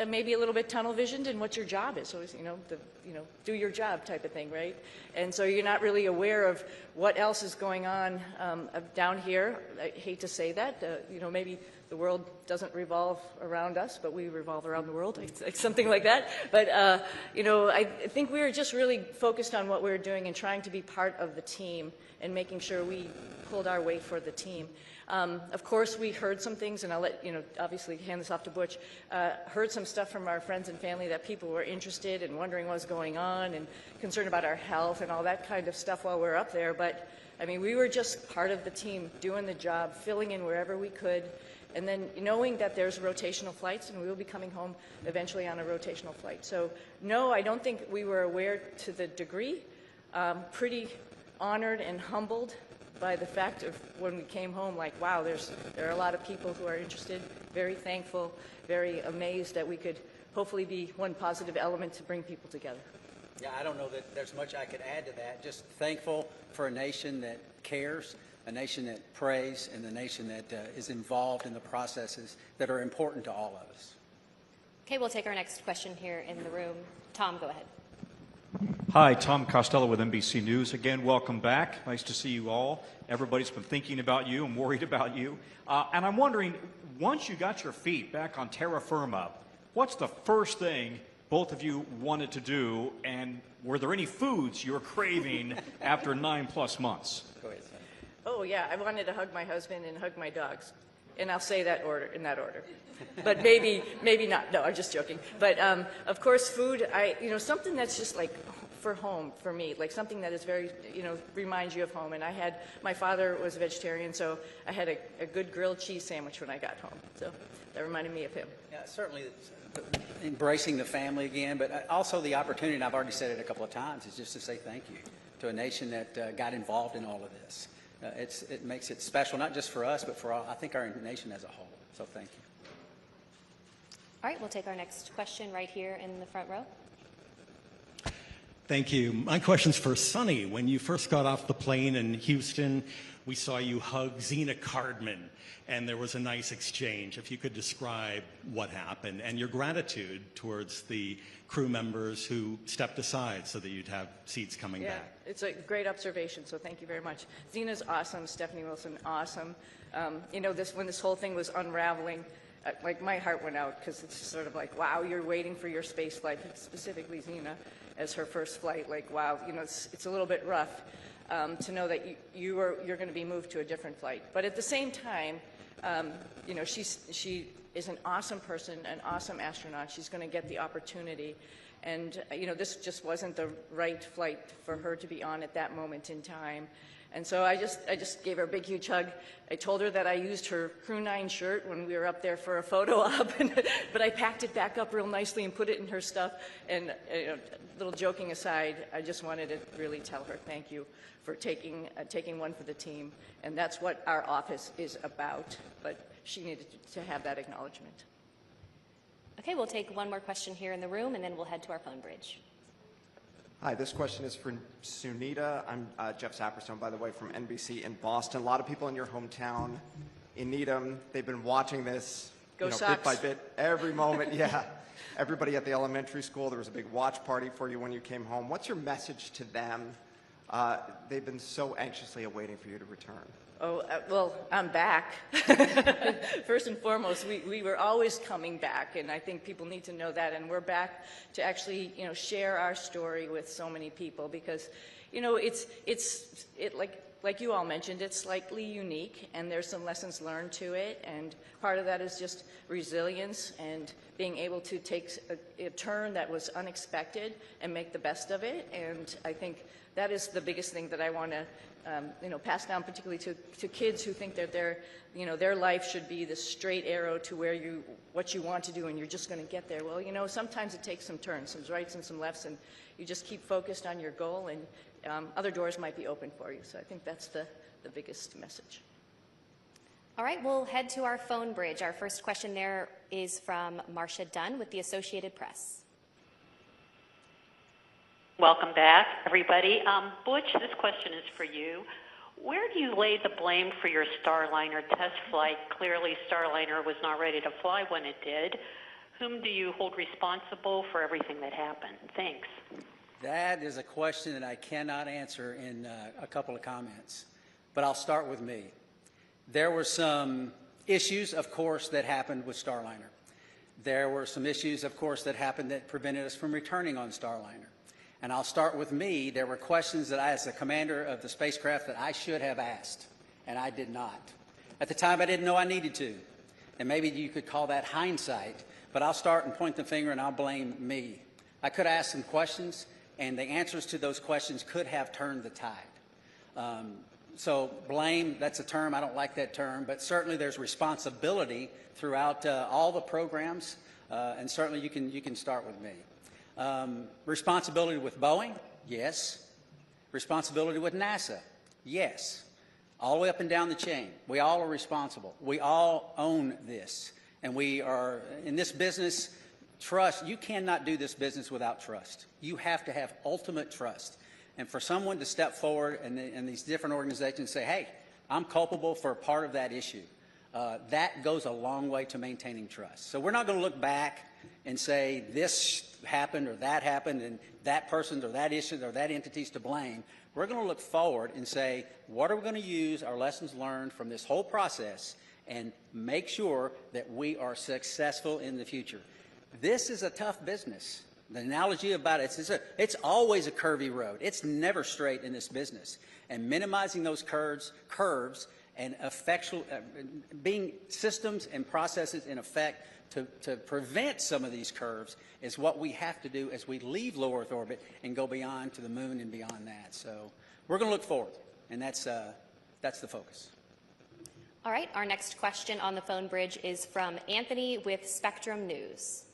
maybe a little bit tunnel visioned in what your job is. So, do your job type of thing, right? And so you're not really aware of what else is going on down here. I hate to say that. Maybe the world doesn't revolve around us, but we revolve around the world, something like that. But, I think we were just really focused on what we were doing and trying to be part of the team and making sure we pulled our weight for the team. Of course, we heard some things, and I'll let, obviously hand this off to Butch, heard some stuff from our friends and family that people were interested and wondering what was going on and concerned about our health and all that kind of stuff while we were up there. But, I mean, we were just part of the team, doing the job, filling in wherever we could, and then knowing that there's rotational flights, and we will be coming home eventually on a rotational flight. So, no, I don't think we were aware to the degree. Pretty honored and humbled by the fact of when we came home, like, wow, there are a lot of people who are interested, very thankful, very amazed that we could hopefully be one positive element to bring people together. Yeah, I don't know that there's much I could add to that. Just thankful for a nation that cares, a nation that prays, and a nation that is involved in the processes that are important to all of us. Okay, we'll take our next question here in the room. Tom, go ahead. Hi, Tom Costello with NBC News. Again, welcome back. Nice to see you all. Everybody's been thinking about you and worried about you. And I'm wondering, once you got your feet back on terra firma, what's the first thing both of you wanted to do, and were there any foods you were craving after 9+ months? Go ahead, Sam. Oh, yeah, I wanted to hug my husband and hug my dogs. And I'll say that in that order. But maybe not. No, I'm just joking. But of course, food, something that's just like for home for me, like something that is very, reminds you of home. And my father was a vegetarian, so I had a good grilled cheese sandwich when I got home. So that reminded me of him. Yeah, certainly embracing the family again, but also the opportunity, and I've already said it a couple of times, is just to say thank you to a nation that got involved in all of this. It makes it special, not just for us, but for I think our nation as a whole. So thank you. All right, we'll take our next question right here in the front row. Thank you. My question's for Sonny. When you first got off the plane in Houston, we saw you hug Zena Cardman, and there was a nice exchange. If you could describe what happened and your gratitude towards the crew members who stepped aside so that you'd have seats coming back. Yeah, it's a great observation, so thank you very much. Zena's awesome, Stephanie Wilson, awesome. When this whole thing was unraveling, like my heart went out because it's sort of like, wow, you're waiting for your space flight, specifically Zena as her first flight. Like, wow, it's a little bit rough to know that you're going to be moved to a different flight. But at the same time, she is an awesome person, an awesome astronaut. She's going to get the opportunity. And, this just wasn't the right flight for her to be on at that moment in time. And so I just gave her a big, huge hug. I told her that I used her Crew 9 shirt when we were up there for a photo op, but I packed it back up real nicely and put it in her stuff. And little joking aside, I just wanted to really tell her thank you for taking one for the team. And that's what our office is about. But she needed to have that acknowledgement. Okay, we'll take one more question here in the room, and then we'll head to our phone bridge. Hi, this question is for Sunita. I'm Jeff Saperstone, by the way, from NBC in Boston. A lot of people in your hometown in Needham, they've been watching this bit by bit, every moment. Yeah, everybody at the elementary school, there was a big watch party for you when you came home. What's your message to them? They've been so anxiously awaiting for you to return. Oh, well, I'm back. First and foremost, we were always coming back, and I think people need to know that. And we're back to actually, share our story with so many people because, it's like you all mentioned, it's slightly unique, and there's some lessons learned to it. And part of that is just resilience and being able to take a turn that was unexpected and make the best of it. And I think that is the biggest thing that I want to pass down, particularly to kids who think that their life should be the straight arrow to what you want to do, and you're just going to get there. Well, sometimes it takes some turns, some rights and some lefts, and you just keep focused on your goal, and other doors might be open for you. So I think that's the biggest message. All right, we'll head to our phone bridge. Our first question there is from Marcia Dunn with the Associated Press. Welcome back, everybody. Butch, this question is for you. Where do you lay the blame for your Starliner test flight? Clearly, Starliner was not ready to fly when it did. whom do you hold responsible for everything that happened? Thanks. That is a question that I cannot answer in a couple of comments, but I'll start with me. There were some issues, of course, that happened with Starliner. There were some issues, of course, that happened that prevented us from returning on Starliner. And I'll start with me. There were questions that I, as the commander of the spacecraft, that I should have asked, and I did not. At the time, I didn't know I needed to. And maybe you could call that hindsight, but I'll start and point the finger and I'll blame me. I could ask some questions, and the answers to those questions could have turned the tide. So blame, that's a term, I don't like that term, but certainly there's responsibility throughout all the programs, and certainly you can start with me. Responsibility with Boeing, yes. Responsibility with NASA, yes. All the way up and down the chain. We all are responsible. We all own this. And we are, in this business, trust. You cannot do this business without trust. You have to have ultimate trust. And for someone to step forward and these different organizations say, hey, I'm culpable for part of that issue, that goes a long way to maintaining trust. So we're not going to look back and say this happened or that happened and that person or that issue or that entity's to blame. We're going to look forward and say, what are we going to use our lessons learned from this whole process and make sure that we are successful in the future. This is a tough business. The analogy about it, it's always a curvy road. It's never straight in this business. And minimizing those curves and being systems and processes in effect to prevent some of these curves is what we have to do as we leave low Earth orbit and go beyond to the moon and beyond that. So we're going to look forward, and that's the focus. All right, our next question on the phone bridge is from Anthony with Spectrum News.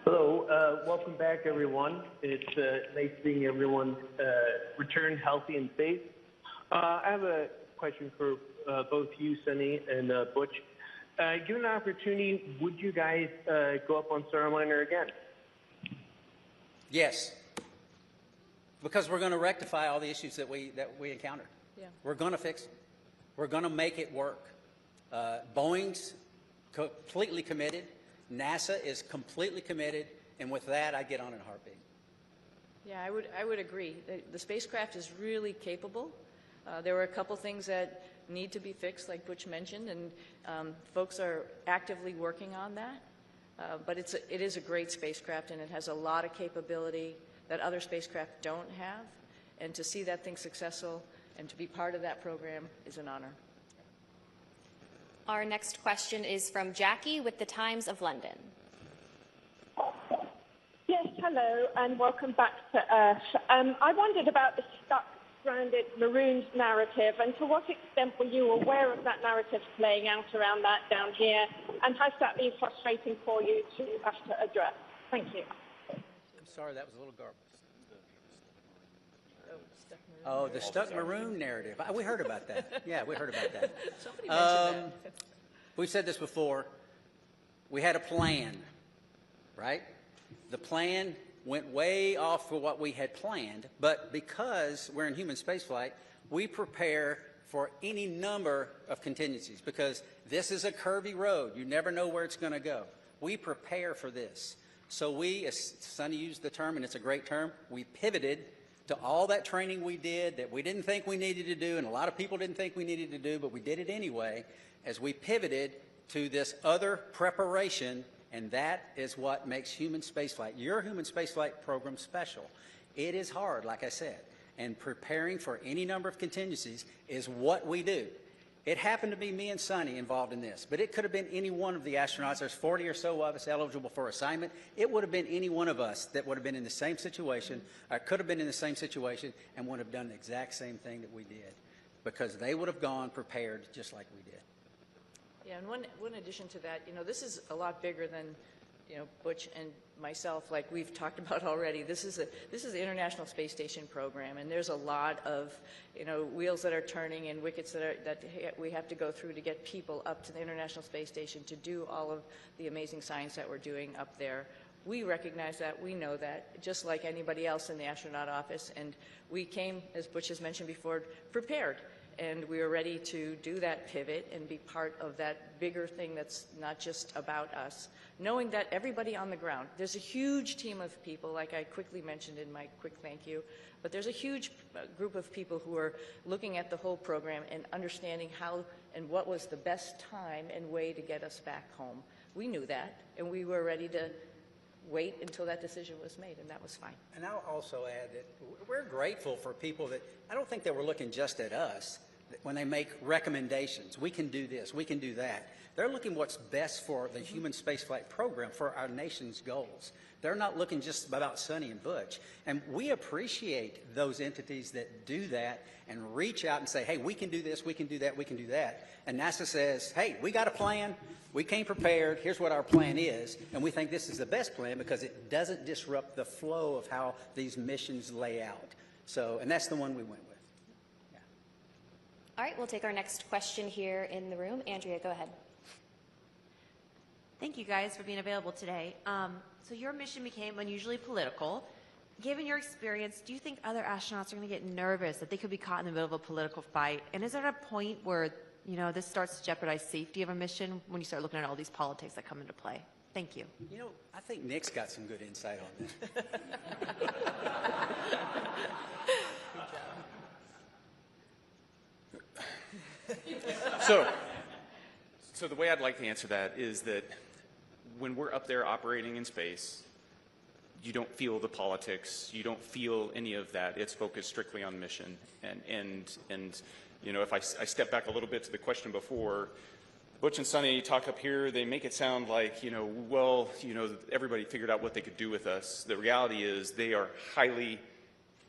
Hello, welcome back, everyone. It's nice seeing everyone return healthy and safe. I have a question for both you, Suni, and Butch. Given the opportunity, would you guys go up on Starliner again? Yes, because we're going to rectify all the issues that we encountered. Yeah. We're going to fix it. We're going to make it work. Boeing's completely committed. NASA is completely committed, and with that, I get on in a heartbeat. Yeah, I would agree. The spacecraft is really capable. There were a couple things that need to be fixed, like Butch mentioned, and folks are actively working on that. But it is a great spacecraft, and it has a lot of capability that other spacecraft don't have. And to see that thing successful and to be part of that program is an honor. Our next question is from Jackie with the Times of London. Yes, hello, and welcome back to Earth. I wondered about the stuck, stranded, marooned narrative, and to what extent were you aware of that narrative playing out around that down here, and has that been frustrating for you to have to address? Thank you. I'm sorry, that was a little garbled. Oh, the stuck maroon narrative. We heard about that. Yeah, we heard about that. Somebody mentioned that. We've said this before. We had a plan, right? The plan went way off for what we had planned, but because we're in human spaceflight, we prepare for any number of contingencies because this is a curvy road. You never know where it's going to go. We prepare for this. So we, as Suni used the term, and it's a great term, we pivoted to all that training we did that we didn't think we needed to do, and a lot of people didn't think we needed to do, but we did it anyway, as we pivoted to this other preparation, and that is what makes human spaceflight, your human spaceflight program, special. It is hard, like I said, and preparing for any number of contingencies is what we do. It happened to be me and Suni involved in this, but it could have been any one of the astronauts. There's 40 or so of us eligible for assignment. It would have been any one of us that would have been in the same situation, or could have been in the same situation, and would have done the exact same thing that we did, because they would have gone prepared just like we did. Yeah, and one addition to that, this is a lot bigger than, Butch and myself, like we've talked about already. This is the International Space Station program, and there's a lot of, wheels that are turning and wickets that we have to go through to get people up to the International Space Station to do all of the amazing science that we're doing up there. We recognize that, we know that, just like anybody else in the astronaut office, and we came, as Butch has mentioned before, prepared. And we were ready to do that pivot and be part of that bigger thing that's not just about us. Knowing that everybody on the ground, there's a huge team of people, like I quickly mentioned in my quick thank you, but there's a huge group of people who are looking at the whole program and understanding how and what was the best time and way to get us back home. We knew that, and we were ready to wait until that decision was made, and that was fine. And I'll also add that we're grateful for people that, I don't think they were looking just at us when they make recommendations. We can do this, we can do that. They're looking what's best for the human spaceflight program, for our nation's goals. They're not looking just about Suni and Butch. And we appreciate those entities that do that and reach out and say, hey, we can do this, we can do that, we can do that. And NASA says, hey, we got a plan, we came prepared, here's what our plan is, and we think this is the best plan because it doesn't disrupt the flow of how these missions lay out. So, and that's the one we went with. Yeah. All right, we'll take our next question here in the room. Andrea, go ahead. Thank you guys for being available today. So your mission became unusually political. Given your experience, do you think other astronauts are going to get nervous that they could be caught in the middle of a political fight? And is there a point where, you know, this starts to jeopardize safety of a mission when you start looking at all these politics that come into play? Thank you. You know, I think Nick's got some good insight on this. So the way I'd like to answer that is that when we're up there operating in space, you don't feel the politics, you don't feel any of that. It's focused strictly on mission. And you know, if I step back a little bit to the question before, Butch and Suni talk up here, they make it sound like, you know, well, you know, everybody figured out what they could do with us. The reality is they are highly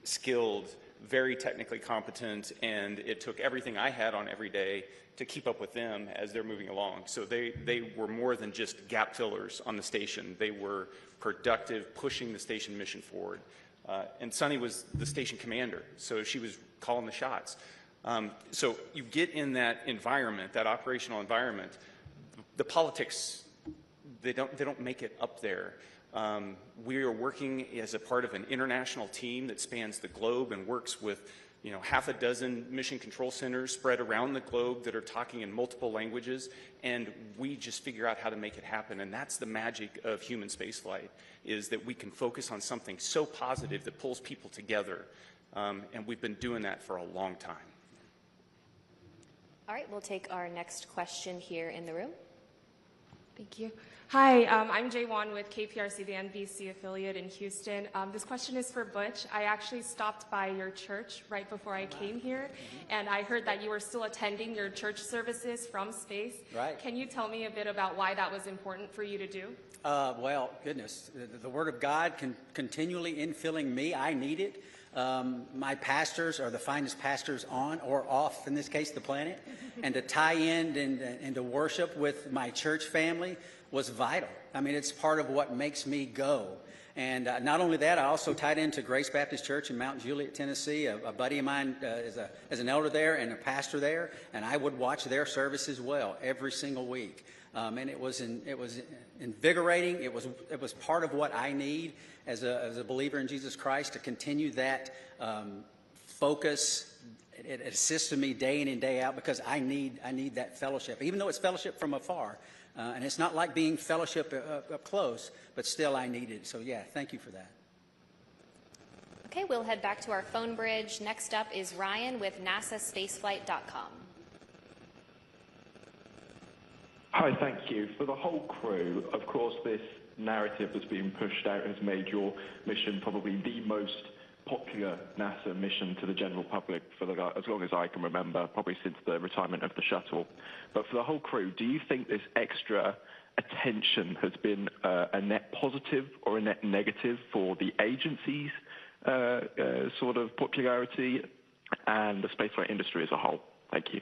skilled, very technically competent, and it took everything I had on every day to keep up with them as they're moving along. So they were more than just gap fillers on the station. They were productive, pushing the station mission forward. And Suni was the station commander, so she was calling the shots. So you get in that environment, that operational environment, the politics, they don't make it up there. We are working as a part of an international team that spans the globe and works with, you know, half a dozen mission control centers spread around the globe that are talking in multiple languages, and we just figure out how to make it happen. And that's the magic of human spaceflight, is that we can focus on something so positive that pulls people together. And we've been doing that for a long time. All right, we'll take our next question here in the room. Thank you. Hi, I'm Jay Wan with KPRC, the NBC affiliate in Houston. This question is for Butch. I actually stopped by your church right before I came here, and I heard that you were still attending your church services from space. Right. Can you tell me a bit about why that was important for you to do? Well, goodness, the Word of God continually infilling me. I need it. My pastors are the finest pastors on or off, in this case, the planet. And to tie in and to worship with my church family was vital. I mean, it's part of what makes me go. And not only that, I also tied into Grace Baptist Church in Mount Juliet, Tennessee. A buddy of mine is an elder there and a pastor there, and I would watch their service as well every single week. And it was invigorating. It was part of what I need as a believer in Jesus Christ, to continue that focus. It assisted me day in and day out because I need that fellowship, even though it's fellowship from afar. And it's not like being fellowship up close, but still I need it. So yeah, thank you for that. Okay, we'll head back to our phone bridge. Next up is Ryan with NASAspaceflight.com. Hi, thank you. For the whole crew, of course, this narrative that's being pushed out has made your mission probably the most popular NASA mission to the general public for as long as I can remember, probably since the retirement of the shuttle. But for the whole crew, do you think this extra attention has been a net positive or a net negative for the agency's sort of popularity and the spaceflight industry as a whole? Thank you.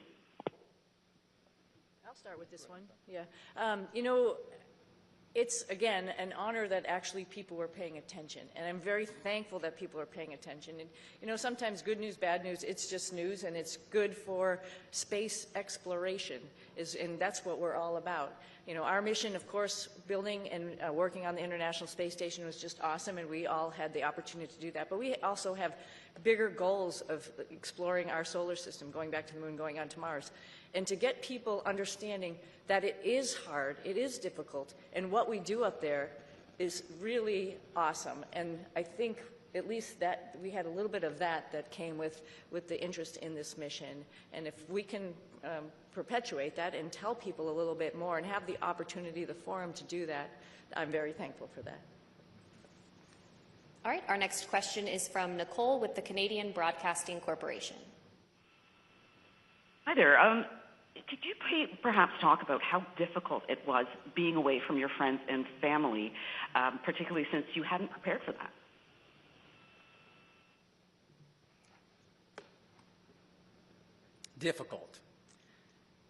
I'll start with this one. Yeah. You know, it's, again, an honor that actually people were paying attention. And I'm very thankful that people are paying attention. And, you know, sometimes good news, bad news, it's just news, and it's good for space exploration, and that's what we're all about. You know, our mission, of course, building and working on the International Space Station was just awesome, and we all had the opportunity to do that. But we also have bigger goals of exploring our solar system, going back to the moon, going on to Mars. And to get people understanding that it is hard, it is difficult, and what we do up there is really awesome. And I think at least that we had a little bit of that came with the interest in this mission. And if we can perpetuate that and tell people a little bit more and have the opportunity, the forum to do that, I'm very thankful for that. All right, our next question is from Nicole with the Canadian Broadcasting Corporation. Hi there. Could you perhaps talk about how difficult it was being away from your friends and family, particularly since you hadn't prepared for that? Difficult.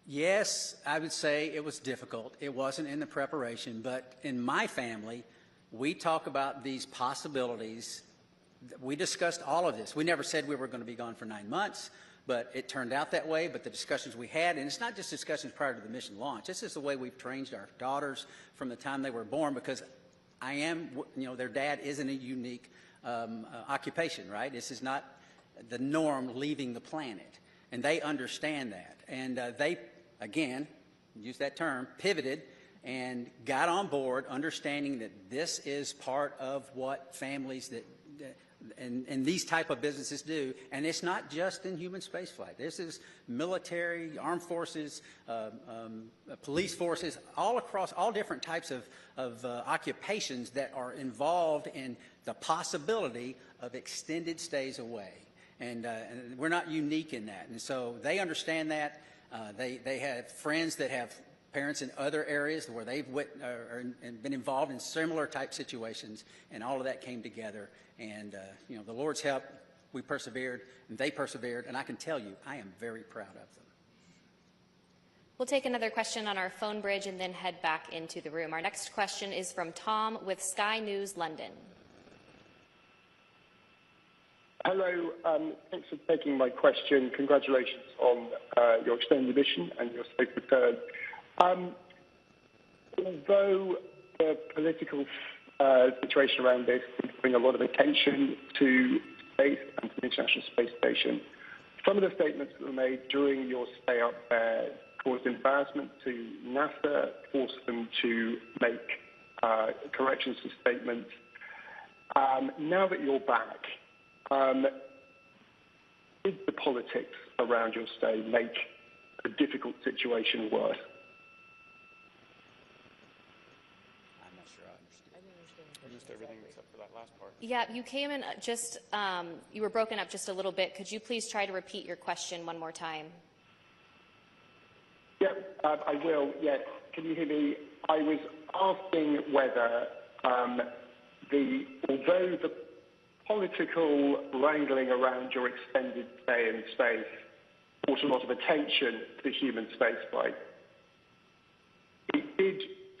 Yes, I would say it was difficult. It wasn't in the preparation, but in my family, we talk about these possibilities. We discussed all of this. We never said we were going to be gone for 9 months, but it turned out that way. But the discussions we had, and it's not just discussions prior to the mission launch. This is the way we've trained our daughters from the time they were born, because their dad isn't a unique occupation, right? This is not the norm leaving the planet. And they understand that. And they, again, use that term, pivoted and got on board, understanding that this is part of what families and these type of businesses do. And it's not just in human spaceflight. This is military, armed forces, police forces, all across all different types of occupations that are involved in the possibility of extended stays away. And we're not unique in that. And so they understand that. They have friends that have parents in other areas where they've been involved in similar type situations, and all of that came together. And, the Lord's help, we persevered, and they persevered, and I can tell you, I am very proud of them. We'll take another question on our phone bridge and then head back into the room. Our next question is from Tom with Sky News London. Hello, thanks for taking my question. Congratulations on your extended mission and your safe return. Although the political situation around this seems to bring a lot of attention to space and to the International Space Station, some of the statements that were made during your stay up there caused embarrassment to NASA, forced them to make corrections to statements. Now that you're back, did the politics around your stay make a difficult situation worse? I'm not sure I understood. I missed everything except for that last part. Yeah, you came in just, you were broken up just a little bit. Could you please try to repeat your question one more time? Yeah, I will. Yes. Can you hear me? I was asking whether, although the political wrangling around your extended stay in space brought a lot of attention to human spaceflight,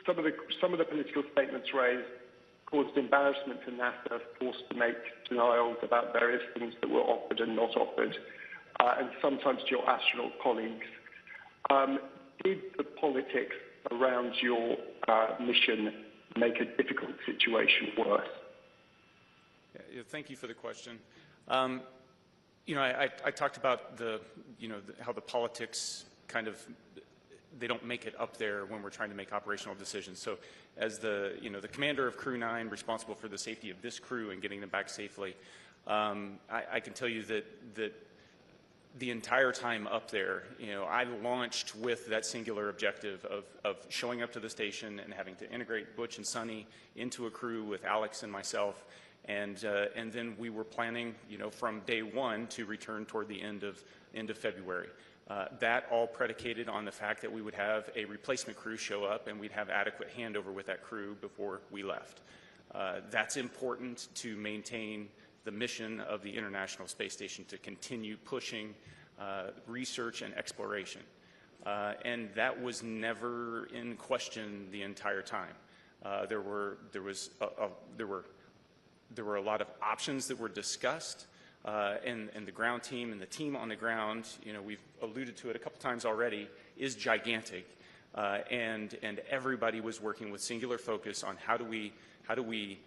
some of the political statements raised caused embarrassment to NASA, forced to make denials about various things that were offered and not offered, and sometimes to your astronaut colleagues. Did the politics around your mission make a difficult situation worse? Yeah, thank you for the question. I talked about how the politics kind of, they don't make it up there when we're trying to make operational decisions. So as the commander of Crew 9, responsible for the safety of this crew and getting them back safely, I can tell you that the entire time up there, I launched with that singular objective of showing up to the station and having to integrate Butch and Suni into a crew with Alex and myself. And then we were planning, from day one to return toward the end of February. That all predicated on the fact that we would have a replacement crew show up and we'd have adequate handover with that crew before we left. That's important to maintain the mission of the International Space Station, to continue pushing research and exploration. And that was never in question the entire time. There were a lot of options that were discussed, and the ground team and the team on the ground, we've alluded to it a couple times already, is gigantic, and everybody was working with singular focus on how do we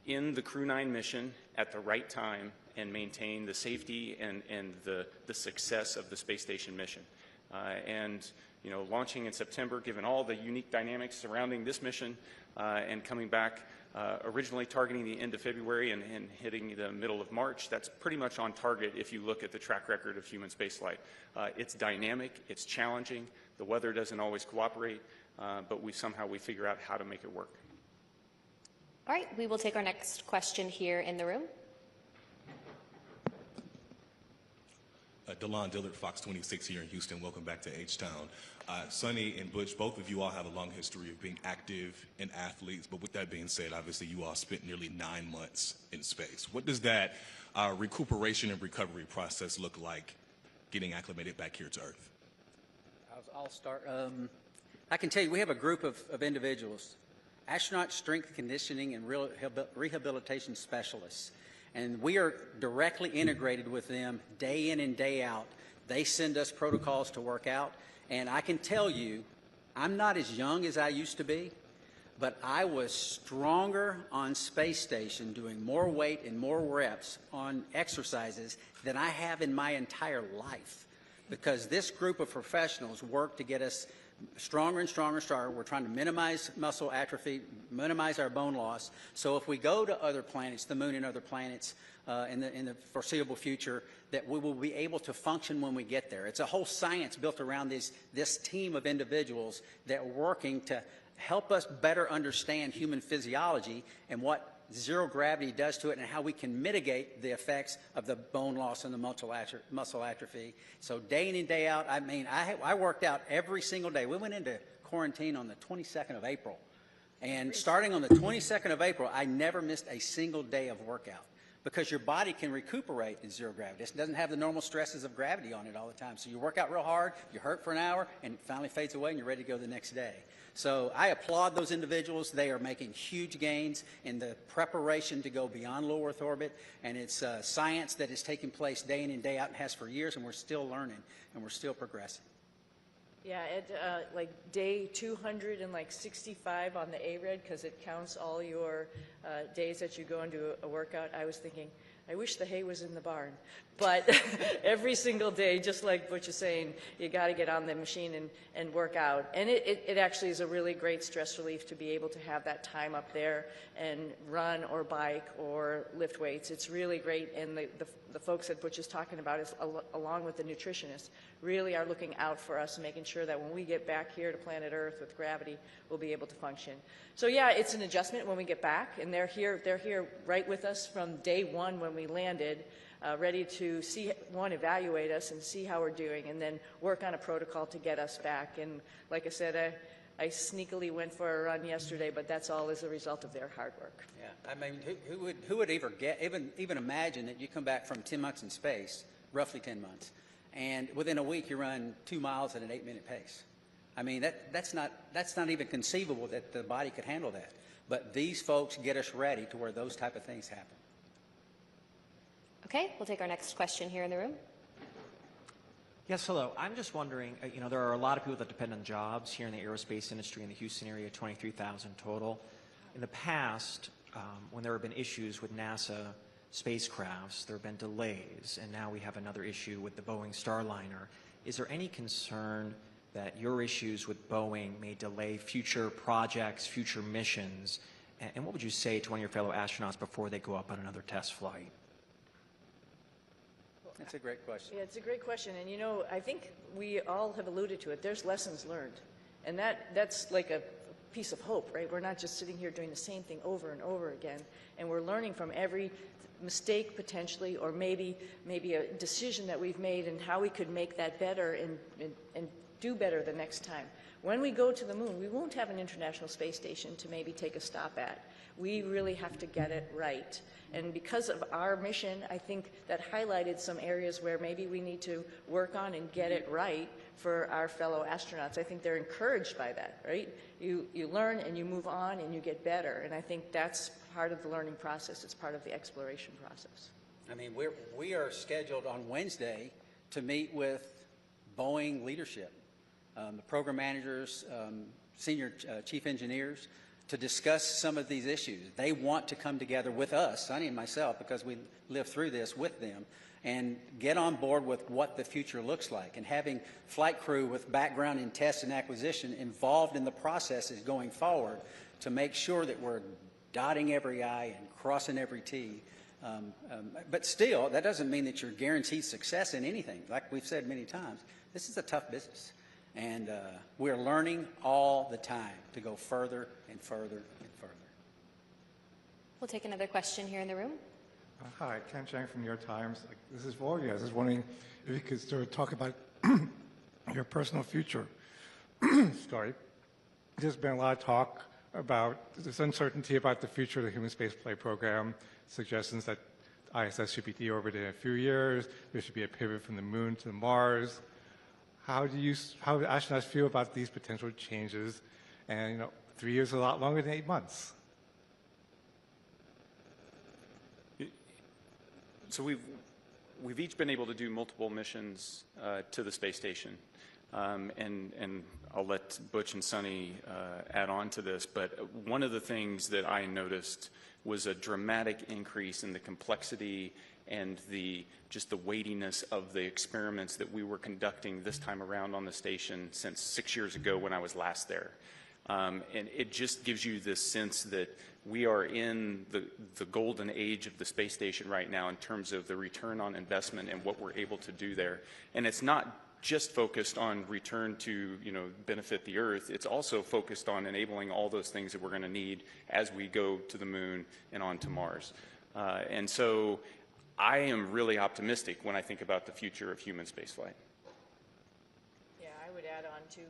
end the Crew 9 mission at the right time and maintain the safety and the success of the space station mission. Launching in September, given all the unique dynamics surrounding this mission, and coming back originally targeting the end of February and hitting the middle of March, that's pretty much on target if you look at the track record of human spaceflight. It's dynamic, it's challenging, the weather doesn't always cooperate, but we figure out how to make it work. All right, we will take our next question here in the room. DeLon Dillard, Fox 26 here in Houston. Welcome back to H-Town. Suni and Butch, both of you all have a long history of being active and athletes, but with that being said, obviously you all spent nearly 9 months in space. What does that recuperation and recovery process look like getting acclimated back here to Earth? I'll start. I can tell you we have a group of individuals, astronaut strength conditioning and rehabilitation specialists. And we are directly integrated with them day in and day out. They send us protocols to work out. And I can tell you, I'm not as young as I used to be, but I was stronger on space station doing more weight and more reps on exercises than I have in my entire life. Because this group of professionals work to get us stronger and stronger and stronger. We're trying to minimize muscle atrophy, minimize our bone loss. So if we go to other planets, the moon and other planets in the foreseeable future, that we will be able to function when we get there. It's a whole science built around this team of individuals that are working to help us better understand human physiology and what zero gravity does to it and how we can mitigate the effects of the bone loss and the muscle atrophy. So day in and day out, I worked out every single day. We went into quarantine on the 22nd of April. And starting on the 22nd of April, I never missed a single day of workout because your body can recuperate in zero gravity. It doesn't have the normal stresses of gravity on it all the time. So you work out real hard, you hurt for an hour, and it finally fades away and you're ready to go the next day. So I applaud those individuals. They are making huge gains in the preparation to go beyond low Earth orbit, and it's science that is taking place day in and day out and has for years, and we're still learning, and we're still progressing. Yeah, at like day 265 on the ARED, because it counts all your days that you go into a workout, I was thinking, I wish the hay was in the barn. But every single day, just like Butch is saying, you got to get on the machine and work out. And it actually is a really great stress relief to be able to have that time up there and run or bike or lift weights. It's really great. And the folks that Butch is talking about, is along with the nutritionists, really are looking out for us and making sure that when we get back here to planet Earth with gravity, we'll be able to function. So yeah, it's an adjustment when we get back, and they're here right with us from day one when we landed, ready to evaluate us and see how we're doing, and then work on a protocol to get us back. And like I said, I sneakily went for a run yesterday, but that's all as a result of their hard work. Yeah, I mean, who would even imagine that you come back from 10 months in space, roughly 10 months, and within a week you run 2 miles at an 8-minute pace? I mean, that's not even conceivable that the body could handle that. But these folks get us ready to where those type of things happen. Okay, we'll take our next question here in the room. Yes, hello. I'm just wondering, there are a lot of people that depend on jobs here in the aerospace industry in the Houston area, 23,000 total. In the past, when there have been issues with NASA spacecrafts, there have been delays, and now we have another issue with the Boeing Starliner. Is there any concern that your issues with Boeing may delay future projects, future missions? And what would you say to one of your fellow astronauts before they go up on another test flight? That's a great question. Yeah, it's a great question. And I think we all have alluded to it. There's lessons learned. And that's like a piece of hope, right? We're not just sitting here doing the same thing over and over again. And we're learning from every mistake potentially, or maybe a decision that we've made and how we could make that better and do better the next time. when we go to the moon, we won't have an International Space Station to maybe take a stop at. We really have to get it right. And because of our mission, I think that highlighted some areas where maybe we need to work on and get it right for our fellow astronauts. I think they're encouraged by that, right? You learn and you move on and you get better. And I think that's part of the learning process. It's part of the exploration process. I mean, we are scheduled on Wednesday to meet with Boeing leadership, the program managers, senior chief engineers, to discuss some of these issues. They want to come together with us, Sonny and myself, because we lived through this with them, and get on board with what the future looks like. And having flight crew with background in test and acquisition involved in the processes going forward to make sure that we're dotting every I and crossing every T. But still, that doesn't mean that you're guaranteed success in anything. Like we've said many times, this is a tough business. And we're learning all the time to go further and further and further. We'll take another question here in the room. Hi, Ken Chang from New York Times. This is for you. I was just wondering if you could sort of talk about your personal future. Sorry. There's been a lot of talk about this uncertainty about the future of the human spaceflight program, suggestions that ISS should be deorbited in a few years, there should be a pivot from the moon to Mars. How do astronauts feel about these potential changes? And 3 years is a lot longer than 8 months. So we've each been able to do multiple missions to the space station, and I'll let Butch and Suni add on to this. But one of the things that I noticed was a dramatic increase in the complexity and just the weightiness of the experiments that we were conducting this time around on the station since 6 years ago when I was last there. And it just gives you this sense that we are in the golden age of the space station right now in terms of the return on investment and what we're able to do there. And it's not just focused on return to benefit the Earth. It's also focused on enabling all those things that we're going to need as we go to the moon and on to Mars. And so I am really optimistic when I think about the future of human spaceflight. Yeah, I would add on to,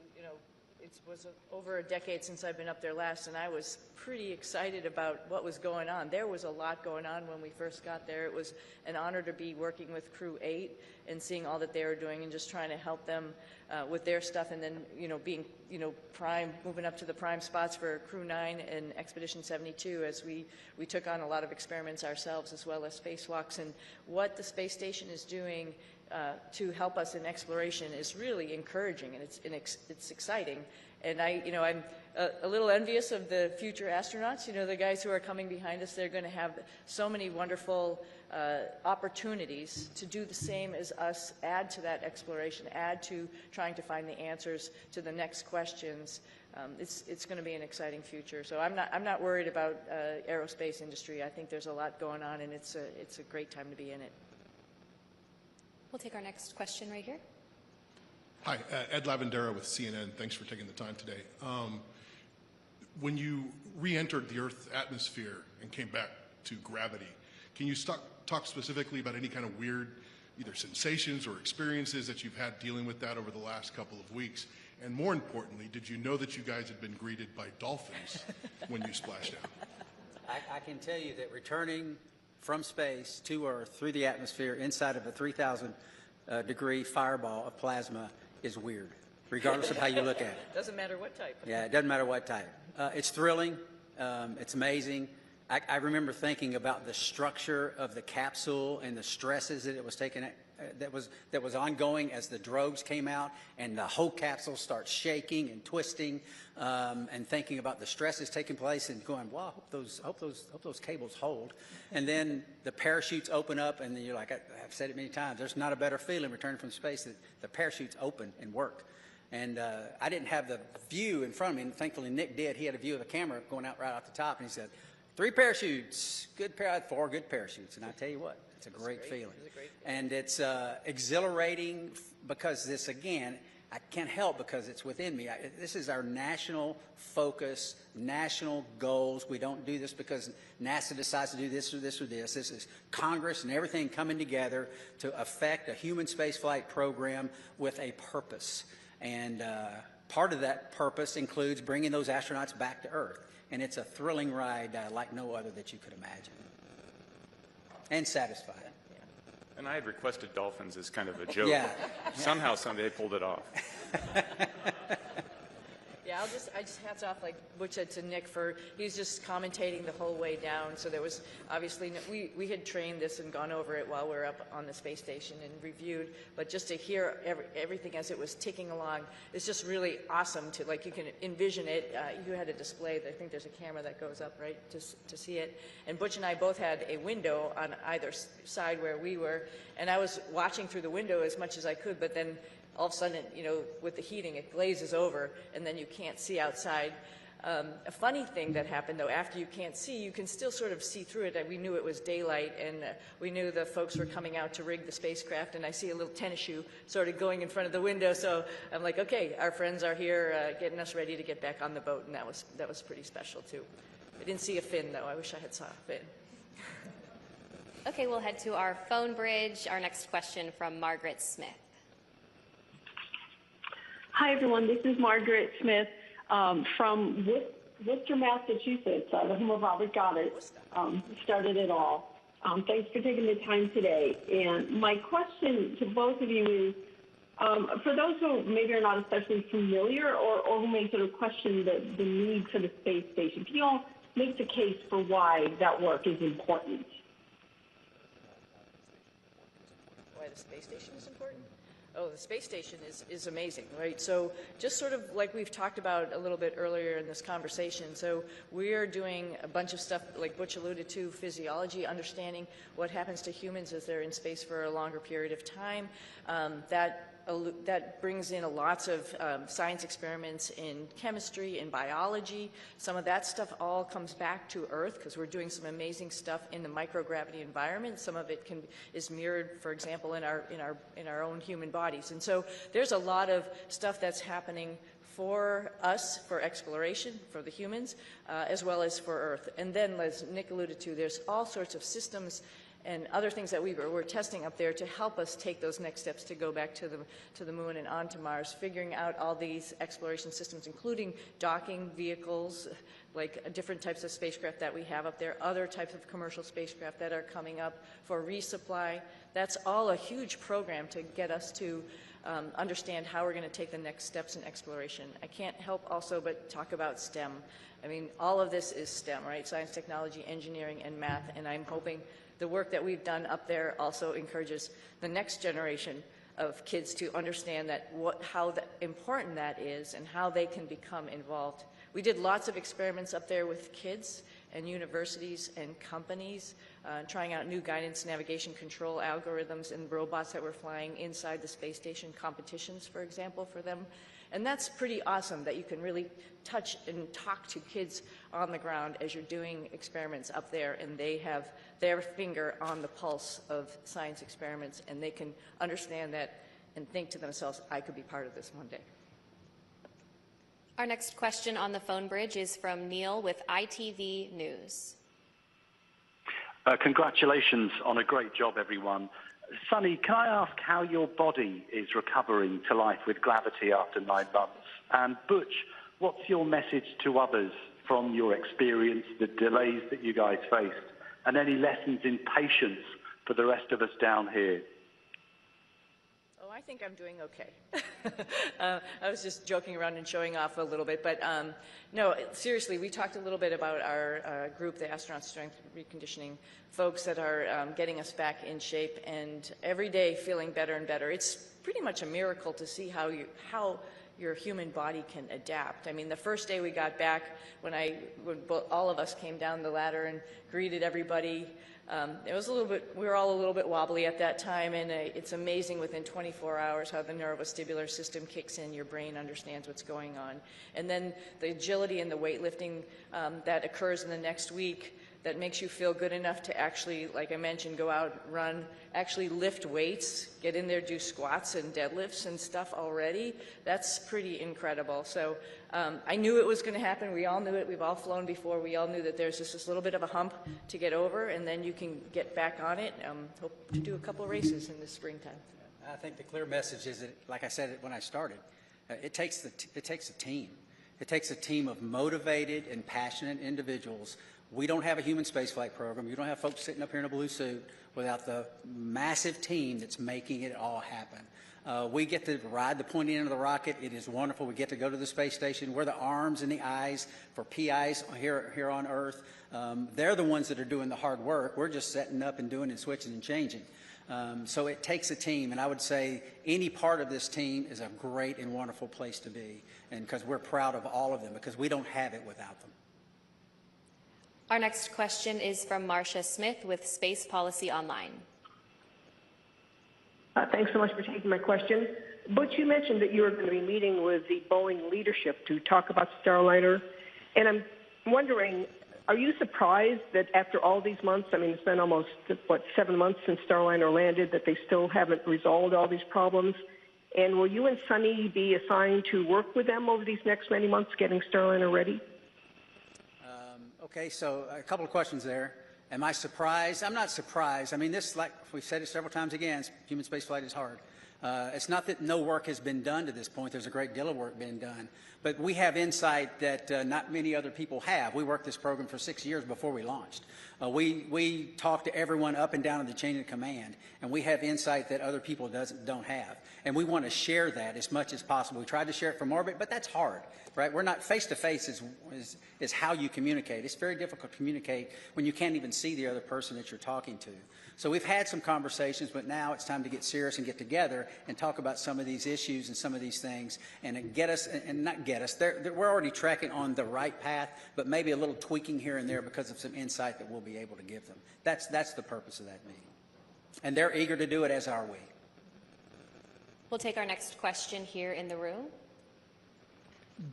it was over a decade since I've been up there last, and I was pretty excited about what was going on. There was a lot going on when we first got there. It was an honor to be working with Crew 8 and seeing all that they were doing and just trying to help them with their stuff, and then, being, moving up to the prime spots for Crew 9 and Expedition 72 as we took on a lot of experiments ourselves as well as spacewalks. And what the space station is doing to help us in exploration is really encouraging, and it's exciting. And I'm a little envious of the future astronauts. The guys who are coming behind us, they're going to have so many wonderful opportunities to do the same as us, add to that exploration, add to trying to find the answers to the next questions. It's going to be an exciting future. So I'm not worried about aerospace industry. I think there's a lot going on, and it's a great time to be in it. We'll take our next question right here. Hi, Ed Lavandera with CNN. Thanks for taking the time today. When you re-entered the Earth's atmosphere and came back to gravity, can you talk specifically about any kind of weird either sensations or experiences that you've had dealing with that over the last couple of weeks? And more importantly, did you know that you guys had been greeted by dolphins when you splashed out? I can tell you that returning from space to Earth through the atmosphere inside of a 3,000 degree fireball of plasma is weird, regardless of how you look at it. Doesn't matter what type. Yeah, it doesn't matter what type. It's thrilling. It's amazing. I remember thinking about the structure of the capsule and the stresses that it was taking, that was ongoing as the drogues came out, and the whole capsule starts shaking and twisting, and thinking about the stresses taking place, and going, "Wow, I hope those cables hold." And then the parachutes open up, and then you're like, I've said it many times, there's not a better feeling returning from space that the parachutes open and work. And I didn't have the view in front of me, and thankfully Nick did. He had a view of the camera going out right off the top, and he said, 3 parachutes, good pair, 4 good parachutes. And I tell you what, it's a great feeling. And it's exhilarating because this, again, I can't help because it's within me. This is our national focus, national goals. We don't do this because NASA decides to do this or this or this. This is Congress and everything coming together to affect a human spaceflight program with a purpose. And part of that purpose includes bringing those astronauts back to Earth. And it's a thrilling ride like no other that you could imagine. And satisfying. And I had requested dolphins as kind of a joke. Yeah. Somehow, they pulled it off. Yeah, I just hats off, like Butch said to Nick, he was just commentating the whole way down. So there was obviously, we had trained this and gone over it while we were up on the space station and reviewed, but just to hear everything as it was ticking along is just really awesome to, like, you can envision it. You had a display, I think there's a camera that goes up, right, to see it. And Butch and I both had a window on either side where we were, and I was watching through the window as much as I could, but then all of a sudden, with the heating, it glazes over, and then you can't see outside. A funny thing that happened, though, after you can't see, you can still sort of see through it. We knew it was daylight, and we knew the folks were coming out to rig the spacecraft, and I see a little tennis shoe sort of going in front of the window, so I'm like, okay, our friends are here getting us ready to get back on the boat, and that was pretty special, too. I didn't see a fin, though. I wish I had saw a fin. Okay, we'll head to our phone bridge. Our next question from Margaret Smith. Hi, everyone. This is Margaret Smith from Worcester, Massachusetts, the home of Robert Goddard. Started it all. Thanks for taking the time today. And my question to both of you is, for those who maybe are not especially familiar or who may sort of question the need for the space station, can you all make the case for why that work is important? Why the space station is important? Oh, the space station is amazing, right? So just sort of like we've talked about a little bit earlier in this conversation, so we're doing a bunch of stuff, like Butch alluded to, physiology, understanding what happens to humans as they're in space for a longer period of time. That brings in lots of science experiments in chemistry, in biology. Some of that stuff all comes back to Earth because we're doing some amazing stuff in the microgravity environment. Some of it is mirrored, for example, in our own human bodies. And so there's a lot of stuff that's happening for us, for exploration, for the humans, as well as for Earth. And then, as Nick alluded to, there's all sorts of systems and other things that we're testing up there to help us take those next steps to go back to the moon and onto Mars, figuring out all these exploration systems, including docking vehicles, like different types of spacecraft that we have up there, other types of commercial spacecraft that are coming up for resupply. That's all a huge program to get us to understand how we're going to take the next steps in exploration. I can't help also but talk about STEM. I mean, all of this is STEM, right? Science, technology, engineering, and math, and I'm hoping the work that we've done up there also encourages the next generation of kids to understand how important that is and how they can become involved. We did lots of experiments up there with kids and universities and companies, trying out new guidance, navigation, control algorithms and robots that were flying inside the space station, competitions, for example, for them. And that's pretty awesome that you can really touch and talk to kids on the ground as you're doing experiments up there, and they have their finger on the pulse of science experiments, and they can understand that and think to themselves, I could be part of this one day. Our next question on the phone bridge is from Neil with ITV News. Congratulations on a great job, everyone. Suni, can I ask how your body is recovering to life with gravity after 9 months? And Butch, what's your message to others from your experience, the delays that you guys faced, and any lessons in patience for the rest of us down here? Oh, I think I'm doing okay. I was just joking around and showing off a little bit, but no, seriously, we talked a little bit about our group, the Astronaut Strength Reconditioning folks that are getting us back in shape, and every day feeling better and better. It's pretty much a miracle to see how your human body can adapt. I mean, the first day we got back, when all of us came down the ladder and greeted everybody, it was we were all a little bit wobbly at that time, and it's amazing within 24 hours how the neurovestibular system kicks in, your brain understands what's going on. And then the agility and the weightlifting that occurs in the next week that makes you feel good enough to actually, like I mentioned, go out, run, actually lift weights, get in there, do squats and deadlifts and stuff already. That's pretty incredible. So I knew it was going to happen. We all knew it. We've all flown before. We all knew that there's just this little bit of a hump to get over, and then you can get back on it. Hope to do a couple of races in the springtime. I think the clear message is that, like I said when I started, It takes a team. It takes a team of motivated and passionate individuals. We don't have a human spaceflight program. You don't have folks sitting up here in a blue suit without the massive team that's making it all happen. We get to ride the pointy end of the rocket. It is wonderful. We get to go to the space station. We're the arms and the eyes for PIs here on Earth. They're the ones that are doing the hard work. We're just setting up and doing and switching and changing. So it takes a team, and I would say any part of this team is a great and wonderful place to be, and because we're proud of all of them, because we don't have it without them. Our next question is from Marcia Smith with Space Policy Online. Thanks so much for taking my question. Butch, you mentioned that you were going to be meeting with the Boeing leadership to talk about Starliner, and I'm wondering, are you surprised that after all these months, I mean, it's been almost, 7 months since Starliner landed, that they still haven't resolved all these problems? And will you and Sunny be assigned to work with them over these next many months getting Starliner ready? Okay, so a couple of questions there. Am I surprised? I'm not surprised. I mean, this, like we've said it several times again, human spaceflight is hard. It's not that no work has been done to this point. There's a great deal of work being done. But we have insight that not many other people have. We worked this program for 6 years before we launched. We talk to everyone up and down in the chain of command, and we have insight that other people don't have. And we want to share that as much as possible. We tried to share it from orbit, but that's hard, right? We're not face-to-face is how you communicate. It's very difficult to communicate when you can't even see the other person that you're talking to. So we've had some conversations, but now it's time to get serious and get together and talk about some of these issues and some of these things and get us, and not get us. We're already tracking on the right path, but maybe a little tweaking here and there because of some insight that we'll be able to give them. That's the purpose of that meeting. And they're eager to do it, as are we. We'll take our next question here in the room.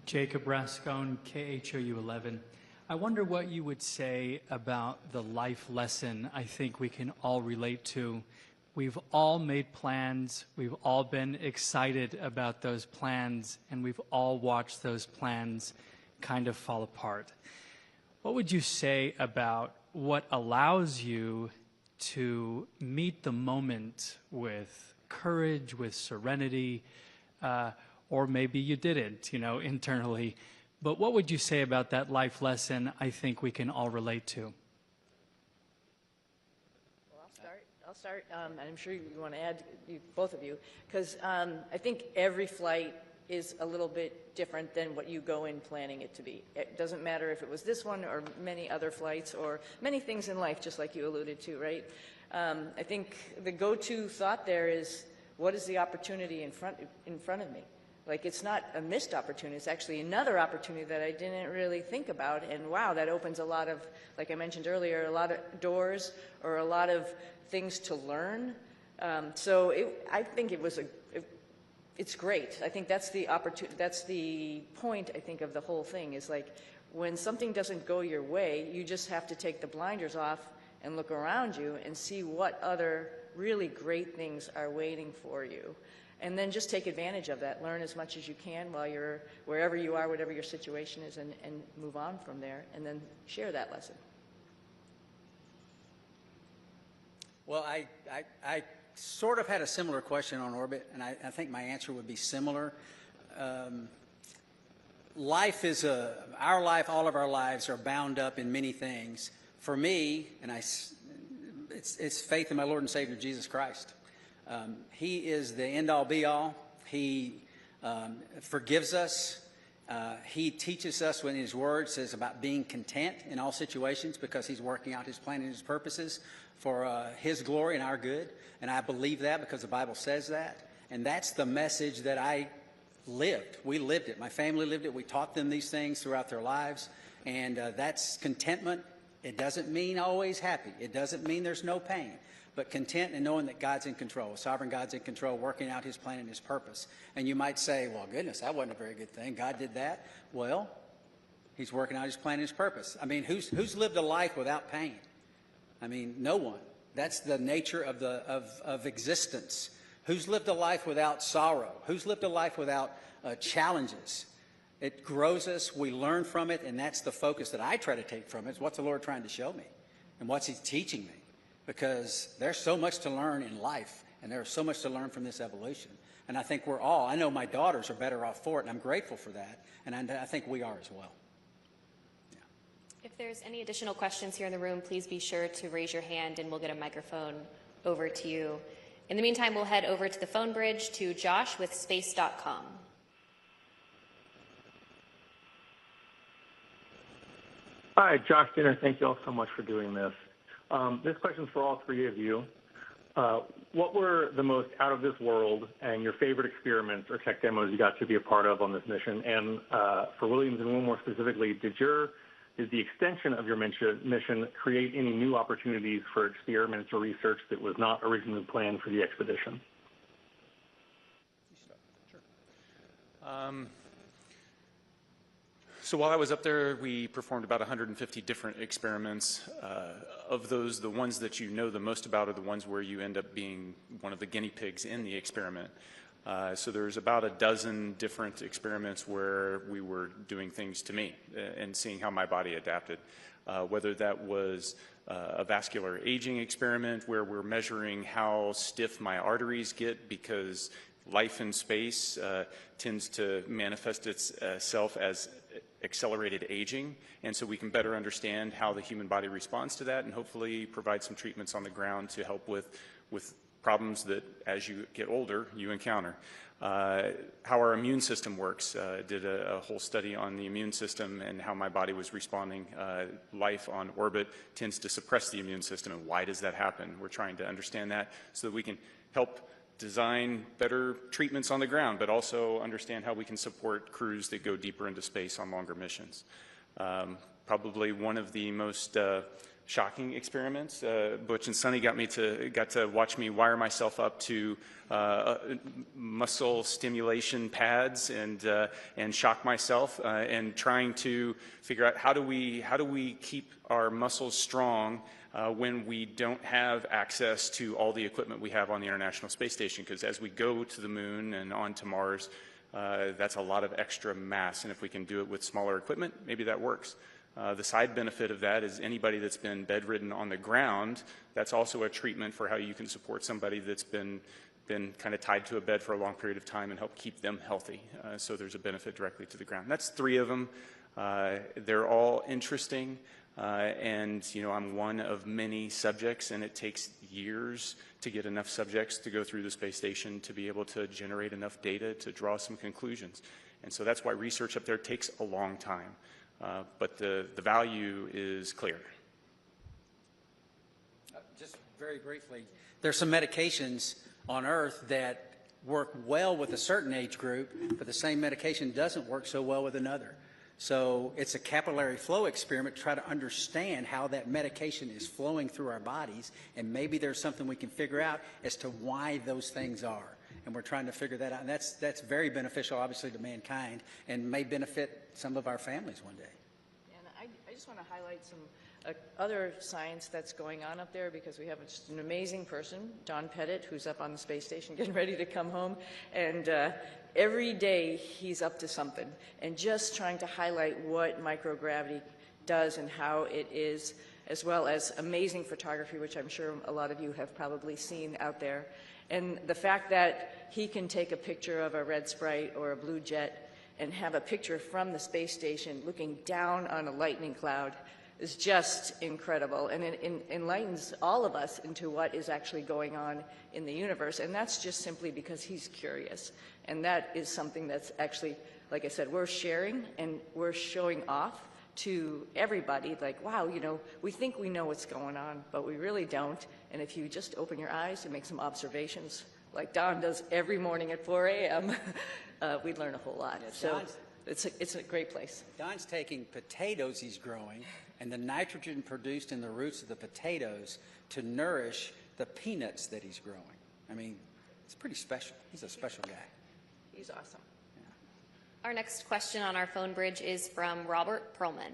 Jacob Rascone, KHOU 11. I wonder what you would say about the life lesson I think we can all relate to. We've all made plans, we've all been excited about those plans, and we've all watched those plans kind of fall apart. What would you say about what allows you to meet the moment with courage, with serenity, or maybe you didn't, internally? But what would you say about that life lesson I think we can all relate to? Well, I'll start. I'm sure you want to add, both of you, because I think every flight is a little bit different than what you go in planning it to be. It doesn't matter if it was this one or many other flights or many things in life, just like you alluded to, right? I think the go-to thought there is, what is the opportunity in front of me? Like, it's not a missed opportunity. It's actually another opportunity that I didn't really think about. And wow, that opens a lot of, like I mentioned earlier, a lot of doors or a lot of things to learn. I think it's great. I think that's the opportunity. That's the point, I think, of the whole thing is like, when something doesn't go your way, you just have to take the blinders off and look around you and see what other really great things are waiting for you. And then just take advantage of that. Learn as much as you can while you're wherever you are, whatever your situation is, and move on from there, and then share that lesson. Well, I sort of had a similar question on orbit, and I think my answer would be similar. Life is our life, all of our lives are bound up in many things. For me, and it's faith in my Lord and Savior, Jesus Christ. He is the end-all, be-all. He forgives us. He teaches us when His Word says about being content in all situations because He's working out His plan and His purposes for His glory and our good. And I believe that because the Bible says that. And that's the message that I lived. We lived it. My family lived it. We taught them these things throughout their lives. And that's contentment. It doesn't mean always happy. It doesn't mean there's no pain. But content and knowing that God's in control, sovereign God's in control, working out His plan and His purpose. And you might say, well, goodness, that wasn't a very good thing. God did that. Well, He's working out His plan and His purpose. I mean, who's lived a life without pain? I mean, no one. That's the nature of existence. Who's lived a life without sorrow? Who's lived a life without challenges? It grows us. We learn from it, and that's the focus that I try to take from it. Is what's the Lord trying to show me, and what's He teaching me? Because there's so much to learn in life, and there's so much to learn from this evolution. And I think we're all, I know my daughters are better off for it, and I'm grateful for that, and I think we are as well. If there's any additional questions here in the room, please be sure to raise your hand and we'll get a microphone over to you. In the meantime, we'll head over to the phone bridge to Josh with space.com. Hi, Josh Dinner. Thank you all so much for doing this. This question is for all three of you. What were the most out of this world and your favorite experiments or tech demos you got to be a part of on this mission? And for Williams and Wilmore specifically, did the extension of your mission create any new opportunities for experiments or research that was not originally planned for the expedition? So while I was up there, we performed about 150 different experiments. Of those, the ones that you know the most about are the ones where you end up being one of the guinea pigs in the experiment. So there's about a dozen different experiments where we were doing things to me and seeing how my body adapted. Whether that was a vascular aging experiment where we're measuring how stiff my arteries get because life in space tends to manifest itself as accelerated aging, and so we can better understand how the human body responds to that and hopefully provide some treatments on the ground to help with problems that as you get older you encounter. How our immune system works. Did a whole study on the immune system and how my body was responding. Life on orbit tends to suppress the immune system, and why does that happen? We're trying to understand that so that we can help design better treatments on the ground, but also understand how we can support crews that go deeper into space on longer missions. Probably one of the most shocking experiments. Butch and Suni got to watch me wire myself up to muscle stimulation pads and shock myself and trying to figure out how do we keep our muscles strong when we don't have access to all the equipment we have on the International Space Station, because as we go to the moon and on to Mars, that's a lot of extra mass, and if we can do it with smaller equipment, maybe that works. The side benefit of that is anybody that's been bedridden on the ground, that's also a treatment for how you can support somebody that's been kind of tied to a bed for a long period of time and help keep them healthy. So there's a benefit directly to the ground. That's three of them. They're all interesting. And, you know, I'm one of many subjects, and it takes years to get enough subjects to go through the space station to be able to generate enough data to draw some conclusions. And so that's why research up there takes a long time. But the value is clear. Just very briefly, there's some medications on Earth that work well with a certain age group, but the same medication doesn't work so well with another. So it's a capillary flow experiment to try to understand how that medication is flowing through our bodies, and maybe there's something we can figure out as to why those things are. And we're trying to figure that out. And that's very beneficial, obviously, to mankind and may benefit some of our families one day. And I just want to highlight some other science that's going on up there, because we have just an amazing person, Don Pettit, who's up on the space station getting ready to come home. And every day he's up to something and just trying to highlight what microgravity does and how it is, as well as amazing photography, which I'm sure a lot of you have probably seen out there. And the fact that he can take a picture of a red sprite or a blue jet and have a picture from the space station looking down on a lightning cloud is just incredible, and it enlightens all of us into what is actually going on in the universe. And that's just simply because he's curious. And that is something that's actually, like I said, we're sharing and we're showing off to everybody, like, wow, you know, we think we know what's going on, but we really don't. And if you just open your eyes and make some observations, like Don does every morning at 4 a.m., we'd learn a whole lot. Yes, so it's a great place. Don's taking potatoes he's growing and the nitrogen produced in the roots of the potatoes to nourish the peanuts that he's growing. I mean, it's pretty special. He's a special guy. He's awesome. Our next question on our phone bridge is from Robert Perlman.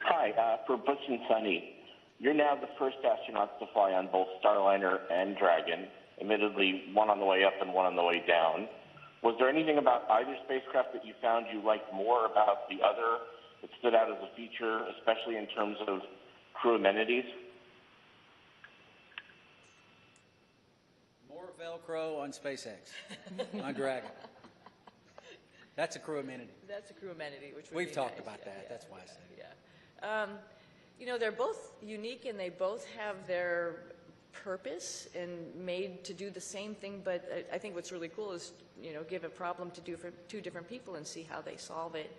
Hi, for Butch and Suni, you're now the first astronauts to fly on both Starliner and Dragon, admittedly one on the way up and one on the way down. Was there anything about either spacecraft that you found you liked more about the other that stood out as a feature, especially in terms of crew amenities? Velcro on SpaceX, on Dragon. That's a crew amenity. That's a crew amenity, which would We've be talked nice. about Yeah, that. yeah, That's why I said it. yeah. You know, they're both unique and they both have their purpose and made to do the same thing, but I think what's really cool is, you know, give a problem to do for two different people and see how they solve it.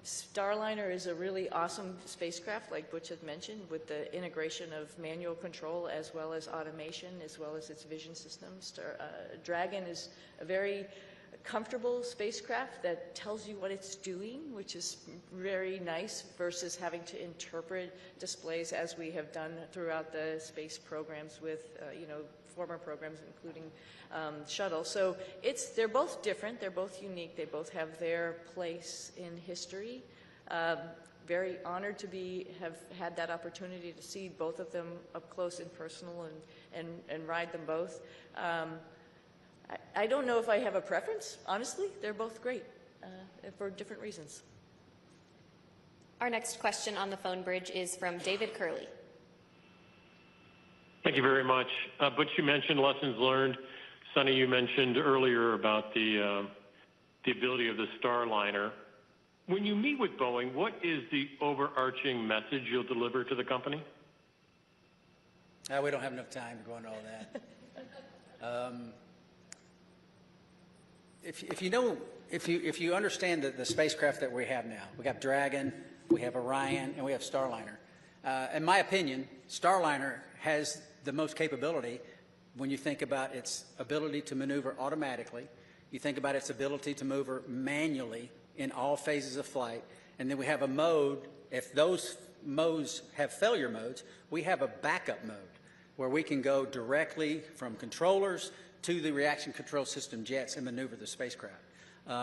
Starliner is a really awesome spacecraft, like Butch had mentioned, with the integration of manual control as well as automation, as well as its vision systems. Dragon is a very comfortable spacecraft that tells you what it's doing, which is very nice versus having to interpret displays as we have done throughout the space programs with, you know, former programs, including shuttle. So they're both different, they're both unique, they both have their place in history. Very honored to have had that opportunity to see both of them up close and personal and ride them both. I don't know if I have a preference, honestly. They're both great for different reasons. Our next question on the phone bridge is from David Curley. Thank you very much. Butch, you mentioned lessons learned. Sonny, you mentioned earlier about the ability of the Starliner. When you meet with Boeing, what is the overarching message you'll deliver to the company? We don't have enough time to go into all that. If you understand the spacecraft that we have now, we have Dragon, we have Orion, and we have Starliner. In my opinion, Starliner has the most capability when you think about its ability to maneuver automatically, you think about its ability to maneuver manually in all phases of flight, and then we have a mode, if those modes have failure modes, we have a backup mode where we can go directly from controllers to the reaction control system jets and maneuver the spacecraft.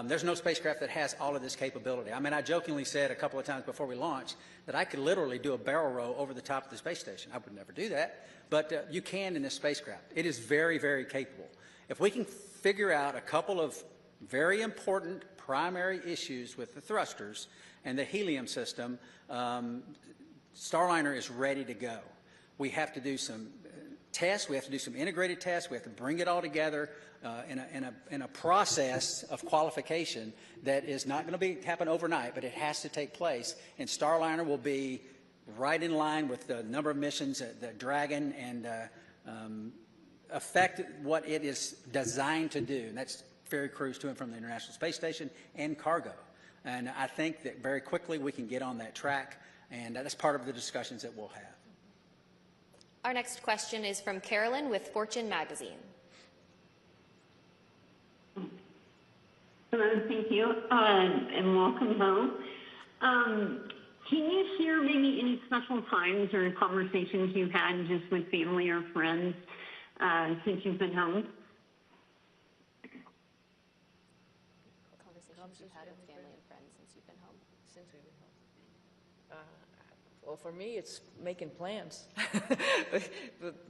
There's no spacecraft that has all of this capability. I mean, I jokingly said a couple of times before we launched that I could literally do a barrel roll over the top of the space station. I would never do that, but you can in this spacecraft. It is very, very capable. If we can figure out a couple of very important primary issues with the thrusters and the helium system, Starliner is ready to go. We have to do some tests. We have to do some integrated tests. We have to bring it all together in a process of qualification that is not going to happen overnight, but it has to take place. And Starliner will be right in line with the number of missions that Dragon and affect what it is designed to do. And that's ferry crews to and from the International Space Station and cargo. And I think that very quickly we can get on that track, and that's part of the discussions that we'll have. Our next question is from Carolyn with Fortune Magazine. Hello, thank you, and welcome home. Can you share maybe any special times or conversations you've had just with family or friends since you've been home? Conversations you've had with family and friends since you've been home? Since we've been home. Well, for me, it's making plans.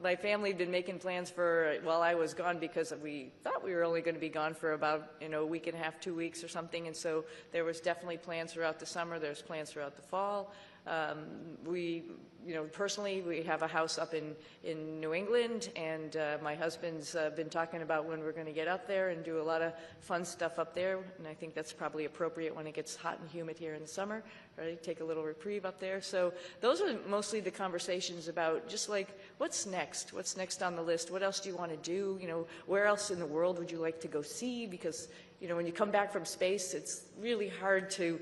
My family had been making plans while I was gone because we thought we were only going to be gone for about a week and a half, 2 weeks or something. And so there was definitely plans throughout the summer. There's plans throughout the fall. Personally, we have a house up in New England, and my husband's been talking about when we're going to get up there and do a lot of fun stuff up there. And I think that's probably appropriate when it gets hot and humid here in the summer, right? Take a little reprieve up there. So those are mostly the conversations about just like, what's next? What's next on the list? What else do you want to do? Where else in the world would you like to go see? Because when you come back from space, it's really hard to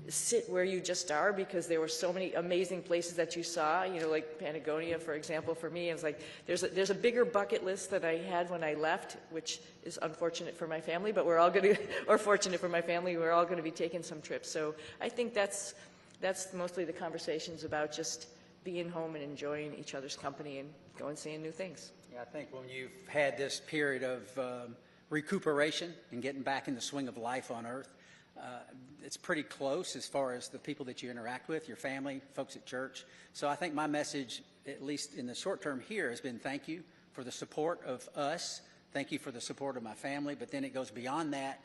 sit where you just are because there were so many amazing places that you saw, like Patagonia, for example. For me, it was like, there's a bigger bucket list than I had when I left, which is unfortunate for my family, but we're all going to, or fortunate for my family, we're all going to be taking some trips. So I think that's mostly the conversations about just being home and enjoying each other's company and going and seeing new things. Yeah, I think when you've had this period of recuperation and getting back in the swing of life on Earth, it's pretty close as far as the people that you interact with, your family, folks at church. So I think my message, at least in the short term here, has been thank you for the support of us. Thank you for the support of my family. But then it goes beyond that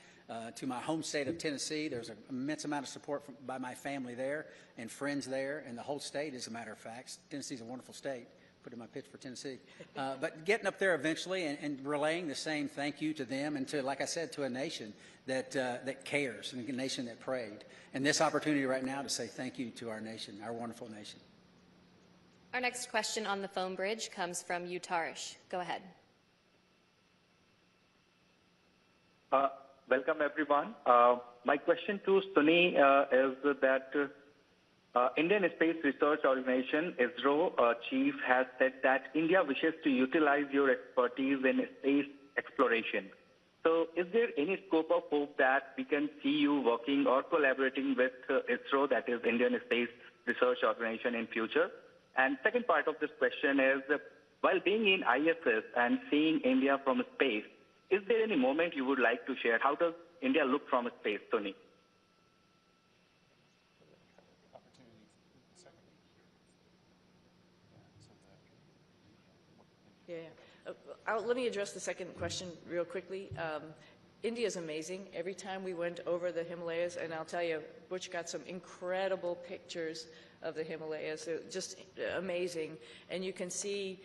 to my home state of Tennessee. There's an immense amount of support by my family there and friends there and the whole state, as a matter of fact. Tennessee's a wonderful state. put in my pitch for Tennessee. But getting up there eventually and relaying the same thank you to them and to, like I said, to a nation that cares and a nation that prayed. And this opportunity right now to say thank you to our nation, our wonderful nation. Our next question on the phone bridge comes from Utarish. Go ahead. Welcome, everyone. My question to Suni is that Indian Space Research Organization, ISRO chief, has said that India wishes to utilize your expertise in space exploration. So is there any scope of hope that we can see you working or collaborating with ISRO, that is Indian Space Research Organization, in future? And second part of this question is, while being in ISS and seeing India from space, is there any moment you would like to share? How does India look from space, Tony? Yeah. Let me address the second question real quickly. India is amazing. Every time we went over the Himalayas, and I'll tell you, Butch got some incredible pictures of the Himalayas. They're just amazing. And you can see,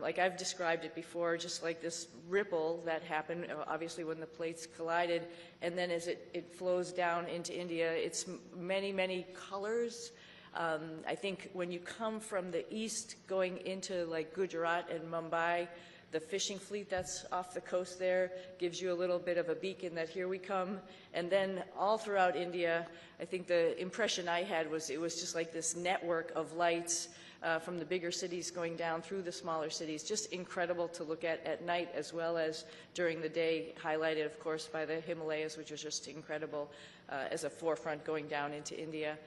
like I've described it before, just like this ripple that happened, obviously, when the plates collided. And then as it flows down into India, it's many, many colors. I think when you come from the east going into like Gujarat and Mumbai, the fishing fleet that's off the coast there gives you a little bit of a beacon that here we come. And then all throughout India, I think the impression I had was it was just like this network of lights from the bigger cities going down through the smaller cities. Just incredible to look at night as well as during the day, highlighted, of course, by the Himalayas, which was just incredible as a forefront going down into India.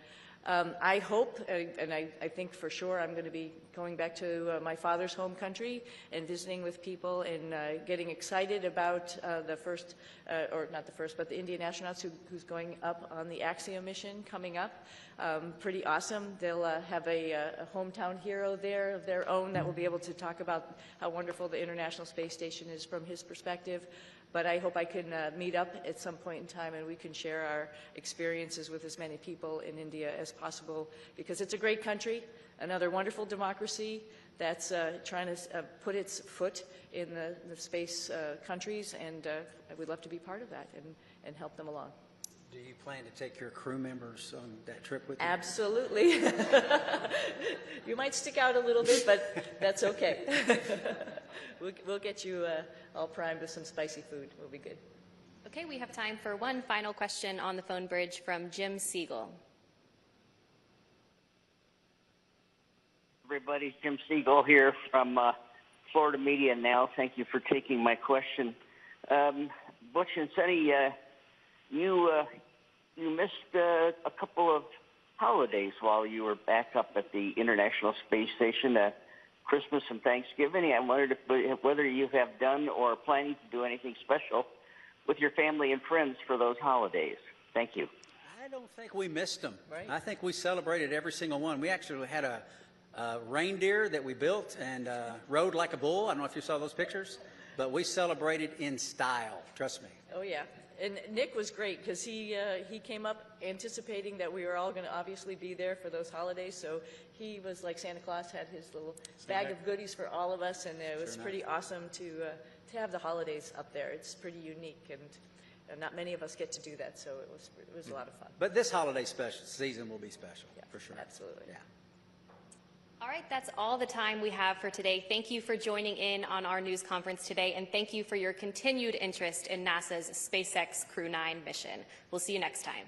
I hope, and I think for sure, I'm going to be going back to my father's home country and visiting with people and getting excited about the first, or not the first, but the Indian astronauts who's going up on the Axiom mission coming up. Pretty awesome. They'll have a hometown hero there of their own that will be able to talk about how wonderful the International Space Station is from his perspective. But I hope I can meet up at some point in time and we can share our experiences with as many people in India as possible, because it's a great country, another wonderful democracy that's trying to put its foot in the space countries, and we'd love to be part of that and help them along. Do you plan to take your crew members on that trip with you? Absolutely. You might stick out a little bit, but that's okay. We'll get you all primed with some spicy food. We'll be good. Okay, we have time for one final question on the phone bridge from Jim Siegel. Everybody, Jim Siegel here from Florida Media Now. Thank you for taking my question. Butch and Suni, you missed a couple of holidays while you were back up at the International Space Station, Christmas and Thanksgiving. I wondered whether you have done or are planning to do anything special with your family and friends for those holidays. Thank you. I don't think we missed them. Right. I think we celebrated every single one. We actually had a reindeer that we built and rode like a bull. I don't know if you saw those pictures, but we celebrated in style. Trust me. Oh, yeah. And Nick was great because he came up anticipating that we were all going to obviously be there for those holidays. So he was like Santa Claus, had his little bag of goodies for all of us, and it was pretty awesome to have the holidays up there. It's pretty unique, and not many of us get to do that, so it was a lot of fun. But this holiday season will be special, for sure. Absolutely. Yeah. All right, that's all the time we have for today. Thank you for joining in on our news conference today, and thank you for your continued interest in NASA's SpaceX Crew 9 mission. We'll see you next time.